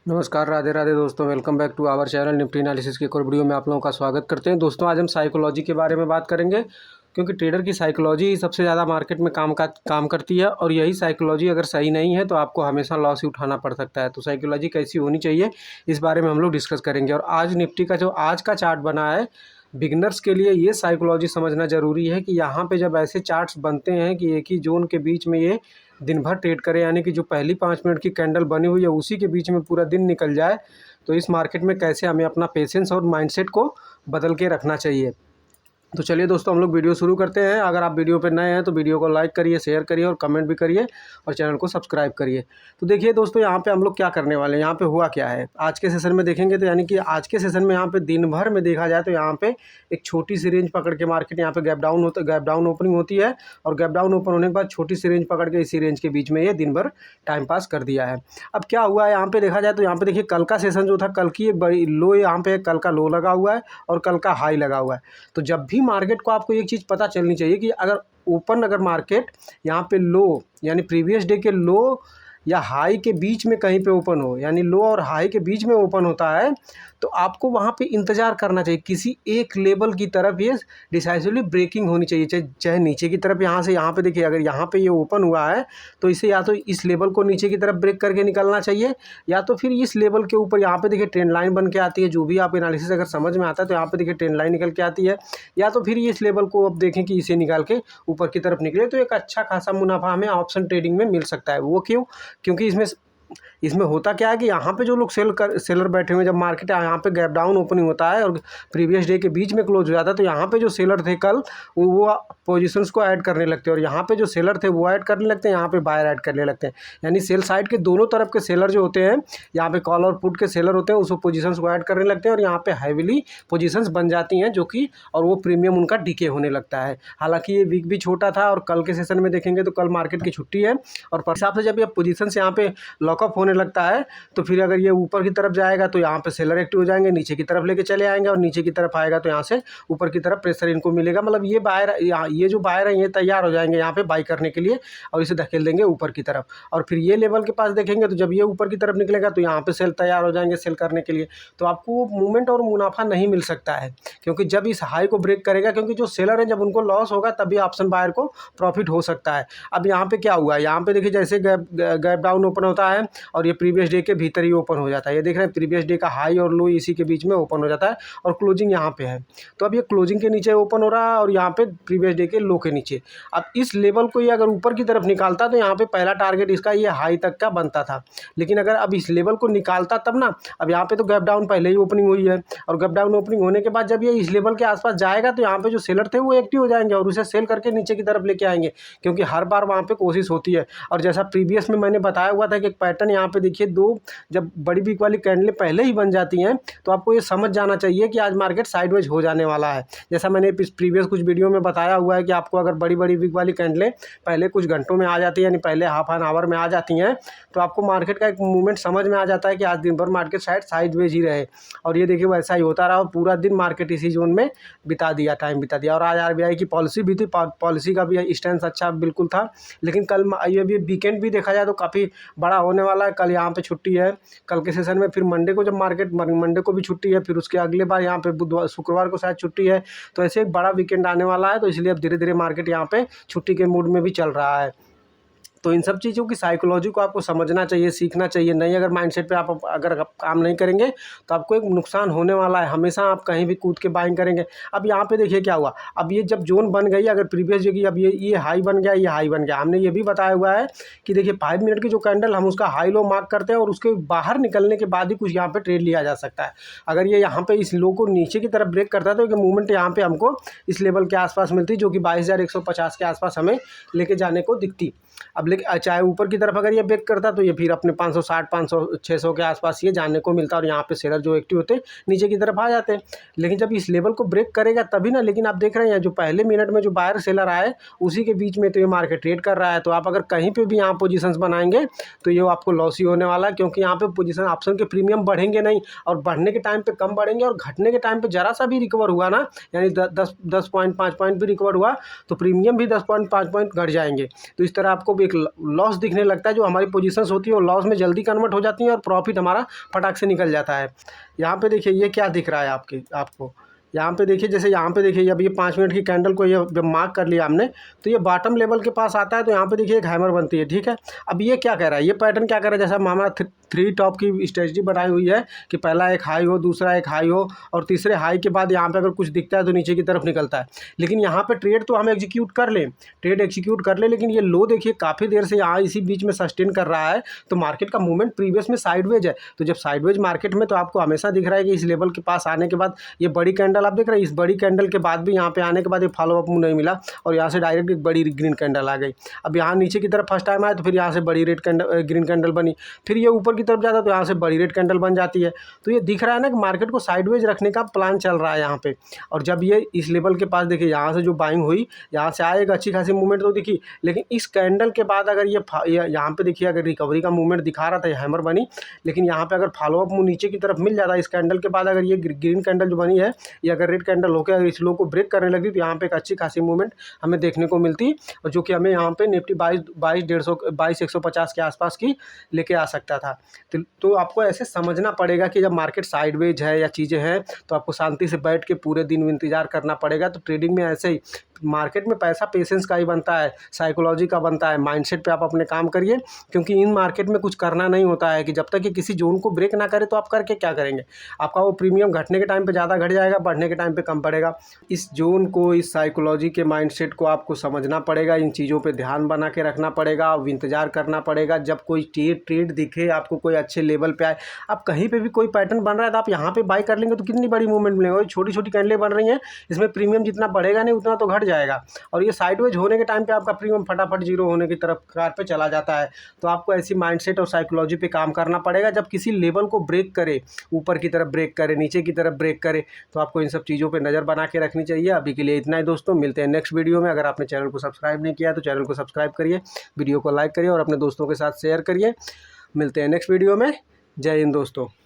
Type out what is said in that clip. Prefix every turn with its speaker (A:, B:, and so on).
A: नमस्कार, राधे राधे दोस्तों। Welcome back to our channel Nifty analysis की एक और वीडियो में आप लोगों का स्वागत करते हैं। दोस्तों आज हम साइकोलॉजी के बारे में बात करेंगे, क्योंकि ट्रेडर की साइकोलॉजी ही सबसे ज़्यादा मार्केट में काम करती है, और यही साइकोलॉजी अगर सही नहीं है तो आपको हमेशा लॉस ही उठाना पड़ सकता है। तो साइकोलॉजी कैसी होनी चाहिए, इस बारे में हम लोग डिस्कस करेंगे। और आज निफ्टी का जो आज का चार्ट बना है, बिगनर्स के लिए ये साइकोलॉजी समझना ज़रूरी है कि यहाँ पे जब ऐसे चार्ट्स बनते हैं कि एक ही जोन के बीच में ये दिन भर ट्रेड करें, यानी कि जो पहली 5 मिनट की कैंडल बनी हुई है उसी के बीच में पूरा दिन निकल जाए, तो इस मार्केट में कैसे हमें अपना पेशेंस और माइंडसेट को बदल के रखना चाहिए। तो चलिए दोस्तों, हम लोग वीडियो शुरू करते हैं। अगर आप वीडियो पे नए हैं तो वीडियो को लाइक करिए, शेयर करिए और कमेंट भी करिए, और चैनल को सब्सक्राइब करिए। तो देखिए दोस्तों, यहाँ पे हम लोग क्या करने वाले हैं, यहाँ पे हुआ क्या है आज के सेशन में देखेंगे तो यानी कि आज के सेशन में यहाँ पे दिन भर में देखा जाए तो यहाँ पे एक छोटी सी रेंज पकड़ के मार्केट यहाँ पे गैप डाउन ओपनिंग होती है, और गैप डाउन ओपन होने के बाद छोटी सी रेंज पकड़ के इसी रेंज के बीच में ये दिन भर टाइम पास कर दिया है। अब क्या हुआ है यहाँ पे देखा जाए तो यहाँ पे देखिए कल का सेशन जो था, कल की एक बड़ी लो, यहाँ पे कल का लो लगा हुआ है और कल का हाई लगा हुआ है। तो जब भी मार्केट को आपको एक चीज़ पता चलनी चाहिए कि अगर मार्केट यहाँ पे लो यानी प्रीवियस डे के लो या हाई के बीच में कहीं पे ओपन हो, यानी लो और हाई के बीच में ओपन होता है, तो आपको वहाँ पे इंतज़ार करना चाहिए। किसी एक लेवल की तरफ ये डिसाइसिवली ब्रेकिंग होनी चाहिए, चाहे नीचे की तरफ यहाँ से यहाँ पे देखिए, अगर यहाँ पे ये ओपन हुआ है तो इसे या तो इस लेवल को नीचे की तरफ ब्रेक करके निकलना चाहिए, या तो फिर इस लेवल के ऊपर यहाँ पे देखिए ट्रेंड लाइन बन के आती है। जो भी आप एनालिसिस अगर समझ में आता है तो यहाँ पे देखिए ट्रेंड लाइन निकल के आती है, या तो फिर इस लेवल को अब देखें कि इसे निकाल के ऊपर की तरफ निकले, तो एक अच्छा खासा मुनाफा हमें ऑप्शन ट्रेडिंग में मिल सकता है। वो क्यों? क्योंकि इसमें होता क्या है कि यहाँ पे जो लोग सेलर बैठे हुए हैं, जब मार्केट यहाँ पे गैप डाउन ओपनिंग होता है और प्रीवियस डे के बीच में क्लोज हो जाता है, तो यहाँ पे जो सेलर थे कल वो पोजीशंस को ऐड करने लगते हैं, और यहाँ पे जो सेलर थे वो ऐड करने लगते हैं, यहाँ पे बायर ऐड करने लगते हैं। यानी सेल साइड के दोनों तरफ के सेलर जो होते हैं, यहाँ पे कॉल और पुट के सेलर होते हैं, उसको पोजीशंस को ऐड करने लगते हैं, और यहाँ पे हैविली पोजीशंस बन जाती हैं, जो कि और वो प्रीमियम उनका डीके होने लगता है। हालांकि ये वीक भी छोटा था, और कल के सेशन में देखेंगे तो कल मार्केट की छुट्टी है, और हिसाब से जब ये पोजीशंस यहाँ पे लॉकअप होने लगता है, तो फिर अगर ये ऊपर की तरफ जाएगा तो यहाँ पे सेलर एक्टिव हो जाएंगे, नीचे की तरफ लेके चले आएंगे, और नीचे की तरफ आएगा तो यहाँ से ऊपर की तरफ प्रेशर इनको मिलेगा। मतलब ये बायर, ये जो बायर है ये तैयार हो जाएंगे यहाँ पे बाई करने के लिए, और इसे धकेल देंगे ऊपर की तरफ। और फिर ये लेवल के पास देखेंगे तो जब ये ऊपर की तरफ निकलेगा तो यहाँ पे सेल तैयार हो जाएंगे सेल करने के लिए। तो आपको वो मूवमेंट और मुनाफा नहीं मिल सकता है, क्योंकि जब इस हाई को ब्रेक करेगा, क्योंकि जो सेलर है जब उनको लॉस होगा तभी ऑप्शन बायर को प्रॉफिट हो सकता है। अब यहाँ पे क्या हुआ है, यहाँ पे देखिए जैसे गैप डाउन ओपन होता है और ये प्रीवियस डे के भीतर ही ओपन हो जाता है। ये देख रहे हैं प्रीवियस डे का हाई और लो इसी के बीच में ओपन हो जाता है, और क्लोजिंग यहाँ पे है। तो अब ये क्लोजिंग के नीचे ओपन हो रहा है, और यहाँ पे प्रीवियस डे के लो के नीचे। अब इस लेवल को ये अगर ऊपर की तरफ निकालता तो यहाँ पे पहला टारगेट इसका ये हाई तक का बनता था, लेकिन अगर अब इस लेवल को निकालता तब ना। अब यहाँ पे तो गैप डाउन पहले ही ओपनिंग हुई है, और गैप डाउन ओपनिंग होने के बाद जब ये इस लेवल के आसपास जाएगा तो यहाँ पे जो सेलर थे वो एक्टिव हो जाएंगे और उसे सेल करके नीचे की तरफ लेके आएंगे, क्योंकि हर बार वहाँ पे कोशिश होती है। और जैसा प्रीवियस में मैंने बताया हुआ था कि एक पैटर्न यहाँ पे देखिए, दो जब बड़ी वीक वाली कैंडलें पहले ही बन जाती हैं तो आपको ये समझ जाना चाहिए कि आज मार्केट साइडवेज हो जाने वाला है। जैसा मैंने प्रीवियस कुछ वीडियो में बताया हुआ है कि आपको अगर बड़ी बड़ी वीक वाली कैंडलें पहले कुछ घंटों में आ जाती है, यानी पहले हाफ एन आवर में आ जाती हैं, तो आपको मार्केट का एक मूवमेंट समझ में आ जाता है कि आज दिन भर मार्केट साइडवेज ही रहे। और ये देखिए वैसा ही होता रहा, और पूरा दिन मार्केट इसी जोन में टाइम बिता दिया। और आज आरबीआई की पॉलिसी भी थी, पॉलिसी का भी स्टैंड अच्छा बिल्कुल था। लेकिन कल ये भी वीकेंड भी देखा जाए तो काफ़ी बड़ा होने वाला है। कल यहाँ पे छुट्टी है, कल के सेशन में फिर मंडे को जब मंडे को भी छुट्टी है, फिर उसके अगले बार यहाँ पे बुधवार शुक्रवार को शायद छुट्टी है। तो ऐसे एक बड़ा वीकेंड आने वाला है, तो इसलिए अब धीरे धीरे मार्केट यहाँ पे छुट्टी के मूड में भी चल रहा है। तो इन सब चीज़ों की साइकोलॉजी को आपको समझना चाहिए, सीखना चाहिए। नहीं अगर माइंडसेट पे आप अगर काम नहीं करेंगे तो आपको एक नुकसान होने वाला है। हमेशा आप कहीं भी कूद के बाइंग करेंगे। अब यहाँ पे देखिए क्या हुआ, अब ये जब जोन बन गई, अगर प्रीवियस जो कि अब ये हाई बन गया, ये हाई बन गया। हमने ये भी बताया हुआ है कि देखिए 5 मिनट की जो कैंडल हम उसका हाई लो मार्क करते हैं, और उसके बाहर निकलने के बाद ही कुछ यहाँ पे ट्रेड लिया जा सकता है। अगर ये यहाँ पे इस लो को नीचे की तरफ ब्रेक करता है तो एक मूवमेंट यहाँ पे हमको इस लेवल के आसपास मिलती, जो कि 22,150 के आसपास हमें लेके जाने को दिखती। अब लेकिन चाहे ऊपर की तरफ अगर ये ब्रेक करता तो ये फिर अपने 560 500 600 के आसपास ये जाने को मिलता, और यहाँ पे सेलर जो एक्टिव होते नीचे की तरफ आ जाते। लेकिन जब इस लेवल को ब्रेक करेगा तभी ना। लेकिन आप देख रहे हैं जो पहले मिनट में जो बायर सेलर आए उसी के बीच में तो ये मार्केट ट्रेड कर रहा है। तो आप अगर कहीं पे भी यहाँ पोजीशंस बनाएंगे तो ये आपको लॉस ही होने वाला है, क्योंकि यहाँ पे पोजीशन ऑप्शन के प्रीमियम बढ़ेंगे नहीं, और बढ़ने के टाइम पे कम बढ़ेंगे, और घटने के टाइम पे जरा सा भी रिकवर हुआ ना, यानी 10 पॉइंट 5 पॉइंट भी रिकवर हुआ तो प्रीमियम भी 10 पॉइंट 5 पॉइंट घट जाएंगे। तो इस तरह आपको आपको भी एक लॉस दिखने लगता है। जो हमारी पोजीशंस होती है वो लॉस में जल्दी कन्वर्ट हो जाती हैं और प्रॉफिट हमारा फटाक से निकल जाता है। यहाँ पे देखिए ये क्या दिख रहा है आपको यहाँ पे देखिए, जैसे यहाँ पे देखिए अब ये 5 मिनट की कैंडल को ये जब मार्क कर लिया हमने तो ये बॉटम लेवल के पास आता है, तो यहाँ पे देखिए एक हैमर बनती है, ठीक है। अब ये क्या कह रहा है, ये पैटर्न क्या कर रहा है, जैसा हमारा 3 टॉप की स्ट्रेटजी बनाई हुई है कि पहला एक हाई हो, दूसरा एक हाई हो और तीसरे हाई के बाद यहाँ पे अगर कुछ दिखता है तो नीचे की तरफ निकलता है। लेकिन यहाँ पे ट्रेड तो हम एग्जीक्यूट कर लें, लेकिन ये लो देखिए काफ़ी देर से यहाँ इसी बीच में सस्टेन कर रहा है। तो मार्केट का मूवमेंट प्रीवियस में साइडवेज है, तो जब साइडवेज मार्केट में तो आपको हमेशा दिख रहा है कि इस लेवल के पास आने के बाद ये बड़ी कैंडल आप देख रहे हैं, इस बड़ी कैंडल के बाद भी यहाँ पे आने के बाद ये फॉलो अप नहीं मिला और यहाँ से डायरेक्ट एक बड़ी ग्रीन कैंडल आ गई। अब यहाँ नीचे की तरफ फर्स्ट टाइम आया तो फिर यहाँ से बड़ी ग्रीन कैंडल बनी, फिर ये ऊपर की तरफ जाता तो यहाँ से बड़ी रेड कैंडल बन जाती है। तो ये दिख रहा है ना कि मार्केट को साइडवेज रखने का प्लान चल रहा है यहाँ पे। और जब ये इस लेवल के पास देखिए यहाँ से जो बाइंग हुई, यहाँ से आएगा अच्छी खासी मूवमेंट तो दिखी, लेकिन इस कैंडल के बाद अगर ये यहाँ पे देखिए अगर रिकवरी का मूवमेंट दिखा रहा था, हैमर बनी, लेकिन यहाँ पे अगर फॉलो अप मूव नीचे की तरफ मिल जाता है इस कैंडल के बाद, अगर ये ग्रीन कैंडल जो बनी है ये अगर रेड कैंडल होकर अगर इस लो को ब्रेक करने लगी तो यहाँ पे एक अच्छी खासी मूवमेंट हमें देखने को मिलती, और जो कि हमें यहाँ पे निफ्टी 22,150 के आसपास की लेके आ सकता था। तो आपको ऐसे समझना पड़ेगा कि जब मार्केट साइडवेज है या चीज़ें हैं तो आपको शांति से बैठ के पूरे दिन इंतजार करना पड़ेगा। तो ट्रेडिंग में ऐसे ही मार्केट में पैसा पेशेंस का ही बनता है, साइकोलॉजी का बनता है। माइंडसेट पे आप अपने काम करिए, क्योंकि इन मार्केट में कुछ करना नहीं होता है कि जब तक कि किसी जोन को ब्रेक ना करे तो आप करके क्या करेंगे। आपका वो प्रीमियम घटने के टाइम पे ज़्यादा घट जाएगा, बढ़ने के टाइम पे कम पड़ेगा। इस जोन को, इस साइकोलॉजी के माइंडसेट को आपको समझना पड़ेगा, इन चीज़ों पर ध्यान बना के रखना पड़ेगा, इंतजार करना पड़ेगा। जब कोई ट्रेड दिखे आपको, कोई अच्छे लेवल पे आए, आप कहीं पे भी कोई पैटर्न बन रहा है तो आप यहाँ पे बाई कर लेंगे तो कितनी बड़ी मूवमेंट मिलेगी। छोटी छोटी कैंडलें बन रही हैं, इसमें प्रीमियम जितना बढ़ेगा नहीं उतना तो घट जाएगा, और ये साइडवेज होने के टाइम पे आपका प्रीमियम फटाफट जीरो होने की तरफ कार पे चला जाता है। तो आपको ऐसी माइंडसेट और साइकोलॉजी पे काम करना पड़ेगा। जब किसी लेवल को ब्रेक करे, ऊपर की तरफ ब्रेक करे, नीचे की तरफ ब्रेक करे, तो आपको इन सब चीज़ों पे नज़र बना के रखनी चाहिए। अभी के लिए इतना ही दोस्तों, मिलते हैं नेक्स्ट वीडियो में। अगर आपने चैनल को सब्सक्राइब नहीं किया तो चैनल को सब्सक्राइब करिए, वीडियो को लाइक करिए और अपने दोस्तों के साथ शेयर करिए। मिलते हैं नेक्स्ट वीडियो में। जय हिंद दोस्तों।